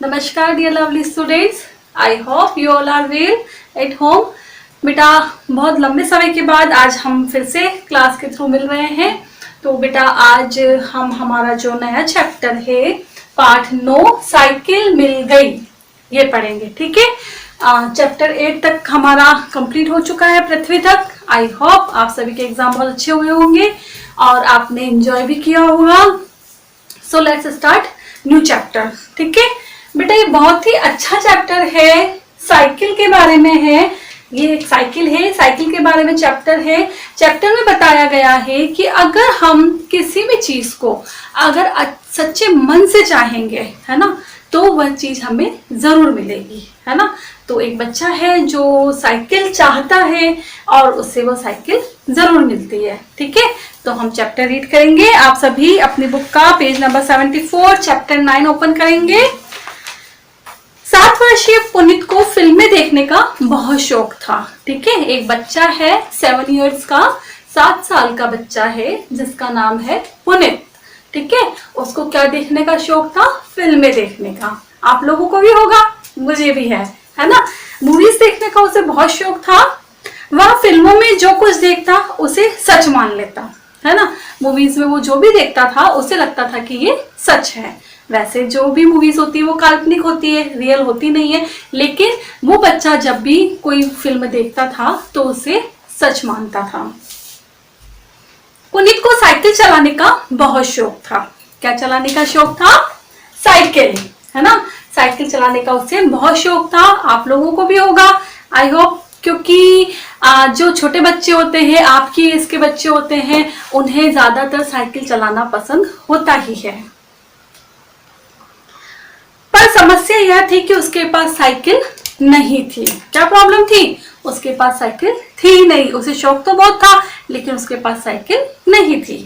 नमस्कार dear lovely students, I hope you all are well at home. बेटा बहुत लंबे समय के बाद आज हम फिर से क्लास के थ्रू मिल रहे हैं। तो बेटा आज हम हमारा जो नया चैप्टर है पाठ 9 साइकिल मिल गई ये पढ़ेंगे, ठीक है। चैप्टर 8 तक हमारा कंप्लीट हो चुका है पृथ्वी तक। आई होप आप सभी के एग्जाम बहुत अच्छे हुए होंगे और आपने एंजॉय भी किया होगा। So let's start new chapter, ठीक है बेटा। ये बहुत ही अच्छा चैप्टर है, साइकिल के बारे में है। ये एक साइकिल है, साइकिल के बारे में चैप्टर है। चैप्टर में बताया गया है कि अगर हम किसी भी चीज को अगर सच्चे मन से चाहेंगे, है ना, तो वह चीज हमें जरूर मिलेगी, है ना। तो एक बच्चा है जो साइकिल चाहता है और उससे वो साइकिल जरूर मिलती है, ठीक है। तो हम चैप्टर रीड करेंगे। आप सभी अपनी बुक का पेज नंबर 74 चैप्टर 9 ओपन करेंगे। 7 वर्षीय पुनीत को फिल्में देखने का बहुत शौक था, ठीक है। एक बच्चा है 7 इयर्स का, 7 साल का बच्चा है जिसका नाम है पुनीत, ठीक है। उसको क्या देखने का शौक था? फिल्में देखने का। आप लोगों को भी होगा, मुझे भी है ना। मूवीज देखने का उसे बहुत शौक था। वह फिल्मों में जो कुछ देखता उसे सच मान लेता, है ना। मूवीज में वो जो भी देखता था उसे लगता था कि ये सच है। वैसे जो भी मूवीज होती है वो काल्पनिक होती है, रियल होती नहीं है, लेकिन वो बच्चा जब भी कोई फिल्म देखता था तो उसे सच मानता था। पुनीत को साइकिल चलाने का बहुत शौक था। क्या चलाने का शौक था? साइकिल, है ना। साइकिल चलाने का उसे बहुत शौक था। आप लोगों को भी होगा, आई होप, क्योंकि जो छोटे बच्चे होते हैं, आपकी एज के बच्चे होते हैं, उन्हें ज्यादातर साइकिल चलाना पसंद होता ही है। पर समस्या यह थी कि उसके पास साइकिल नहीं थी। क्या प्रॉब्लम थी? उसके पास साइकिल थी नहीं। उसे शौक तो बहुत था लेकिन उसके पास साइकिल नहीं थी।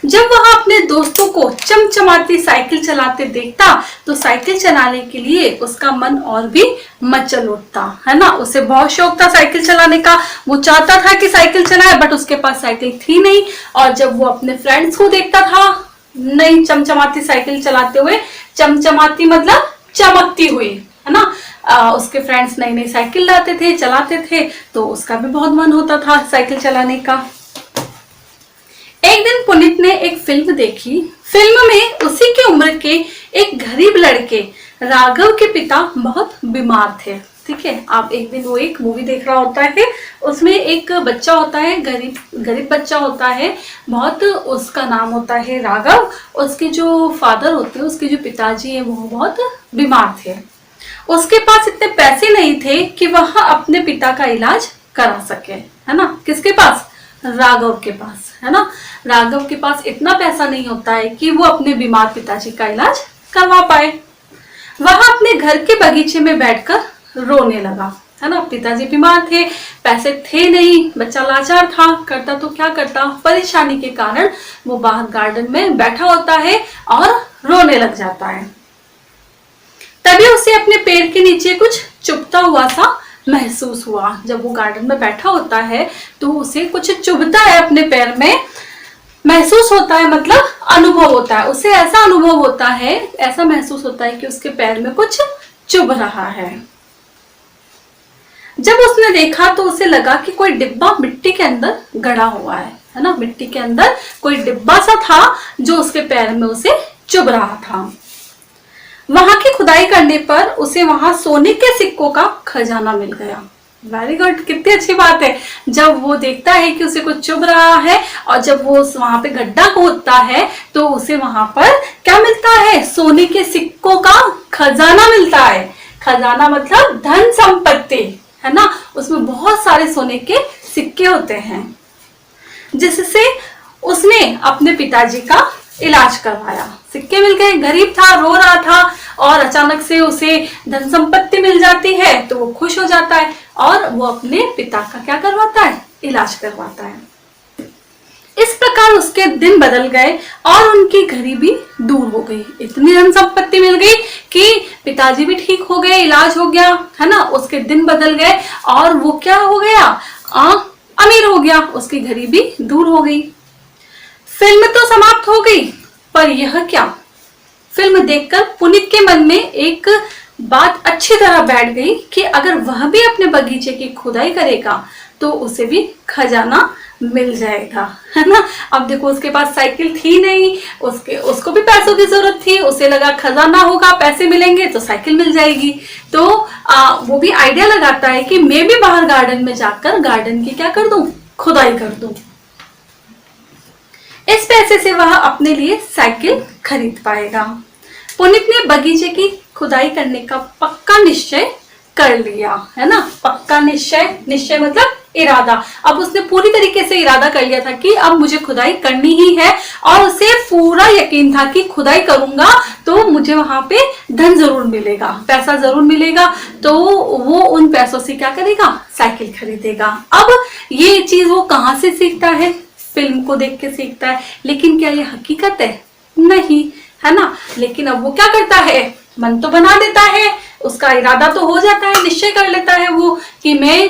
जब वह अपने दोस्तों को चमचमाती साइकिल चलाते देखता तो साइकिल चलाने के लिए उसका मन और भी मचल उठता, है ना। उसे बहुत शौक था साइकिल चलाने का। वो चाहता था कि साइकिल चलाए, बट उसके पास साइकिल थी नहीं। और जब वो अपने फ्रेंड्स को देखता था नई चमचमाती साइकिल चलाते हुए, चमचमाती मतलब चमकती हुई, है ना, उसके फ्रेंड्स नई नई साइकिल लाते थे, चलाते थे, तो उसका भी बहुत मन होता था साइकिल चलाने का। एक दिन पुनीत ने एक फिल्म देखी। फिल्म में उसी की उम्र के एक गरीब लड़के राघव के पिता बहुत बीमार थे, ठीक है। आप एक दिन वो एक मूवी देख रहा होता है, उसमें एक बच्चा होता है, गरीब बच्चा होता है बहुत, उसका नाम होता है राघव। उसके जो फादर होते हैं, उसके जो पिताजी है, वो बहुत बीमार थे। उसके पास इतने पैसे नहीं थे कि वह अपने पिता का इलाज करा सके, है ना। किसके पास? राघव के पास, है ना। राघव के पास इतना पैसा नहीं होता है कि वो अपने बीमार पिताजी का इलाज करवा पाए। वह अपने घर के बगीचे में बैठकर रोने लगा, है ना। पिताजी बीमार थे, पैसे थे नहीं, बच्चा लाचार था, करता तो क्या करता। परेशानी के कारण वो बाहर गार्डन में बैठा होता है और रोने लग जाता है। तभी उसे अपने पैर के नीचे कुछ चुभता हुआ सा महसूस हुआ। जब वो गार्डन में बैठा होता है तो उसे कुछ चुभता है अपने पैर में, महसूस होता है, मतलब अनुभव होता है उसे। ऐसा अनुभव होता है, ऐसा महसूस होता है कि उसके पैर में कुछ चुभ रहा है। जब उसने देखा तो उसे लगा कि कोई डिब्बा मिट्टी के अंदर गड़ा हुआ है ना। मिट्टी के अंदर कोई डिब्बा सा था जो उसके पैर में उसे चुभ रहा था। वहां की खुदाई करने पर उसे वहां सोने के सिक्कों का खजाना मिल गया। वेरी गुड, कितनी अच्छी बात है। जब वो देखता है कि उसे कुछ चुभ रहा है और जब वो वहां पे गड्ढा खोदता है तो उसे वहां पर क्या मिलता है? सोने के सिक्कों का खजाना मिलता है। खजाना मतलब धन संपत्ति, है ना। उसमें बहुत सारे सोने के सिक्के होते हैं, जिससे उसने अपने पिताजी का इलाज करवाया। सिक्के मिल गए, गरीब था, रो रहा था, और अचानक से उसे धन संपत्ति मिल जाती है तो वो खुश हो जाता है और वो अपने पिता का क्या करवाता है? इलाज करवाता है। इस प्रकार उसके दिन बदल गए और उनकी गरीबी दूर हो गई। इतनी धन संपत्ति मिल गई कि पिताजी भी ठीक हो गए, इलाज हो गया, है ना। उसके दिन बदल गए और वो क्या हो गया? अमीर हो गया, उसकी गरीबी दूर हो गई। फिल्म तो समाप्त हो गई, पर यह क्या? फिल्म देखकर पुनीत के मन में एक बात अच्छी तरह बैठ गई कि अगर वह भी अपने बगीचे की खुदाई करेगा तो उसे भी खजाना मिल जाएगा, है ना। अब देखो उसके पास साइकिल थी नहीं, उसको भी पैसों की जरूरत थी, उसे लगा खजाना होगा, पैसे मिलेंगे तो साइकिल मिल जाएगी। तो वो भी आइडिया लगाता है कि मैं भी बाहर गार्डन में जाकर गार्डन की क्या कर दूं, खुदाई कर दूं। इस पैसे से वह अपने लिए साइकिल खरीद पाएगा। पुनीत ने बगीचे की खुदाई करने का पक्का निश्चय कर लिया, है ना। पक्का निश्चय, निश्चय मतलब इरादा। अब उसने पूरी तरीके से इरादा कर लिया था कि अब मुझे खुदाई करनी ही है, और उसे पूरा यकीन था कि खुदाई करूंगा तो मुझे वहां पे धन जरूर मिलेगा, पैसा जरूर मिलेगा। तो वो उन पैसों से क्या करेगा, साइकिल खरीदेगा। अब ये चीज वो कहाँ से सीखता है, फिल्म को देख के सीखता है। लेकिन क्या ये हकीकत है, नहीं, है ना। लेकिन अब वो क्या करता है, मन तो बना देता है, उसका इरादा तो हो जाता है, निश्चय कर लेता है वो कि मैं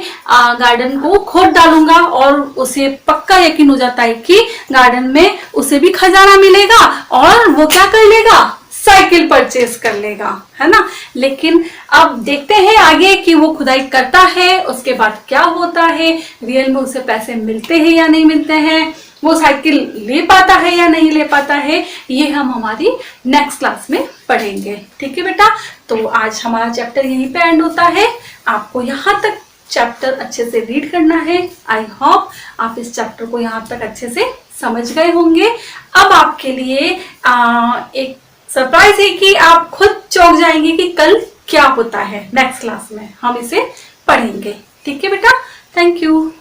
गार्डन को खोद डालूंगा, और उसे पक्का यकीन हो जाता है कि गार्डन में उसे भी खजाना मिलेगा, और वो क्या कर लेगा, साइकिल परचेज कर लेगा, है ना। लेकिन अब देखते हैं आगे कि वो खुदाई करता है, उसके बाद क्या होता है, रियल में उसे पैसे मिलते हैं या नहीं मिलते हैं, वो साइकिल ले पाता है या नहीं ले पाता है, ये हम हमारी नेक्स्ट क्लास में पढ़ेंगे। ठीक है बेटा, तो आज हमारा चैप्टर यहीं पे एंड होता है। आपको यहाँ तक चैप्टर अच्छे से रीड करना है। आई होप आप इस चैप्टर को यहाँ तक अच्छे से समझ गए होंगे। अब आपके लिए एक सरप्राइज है कि आप खुद चौंक जाएंगे कि कल क्या होता है। नेक्स्ट क्लास में हम इसे पढ़ेंगे। ठीक है बेटा, थैंक यू।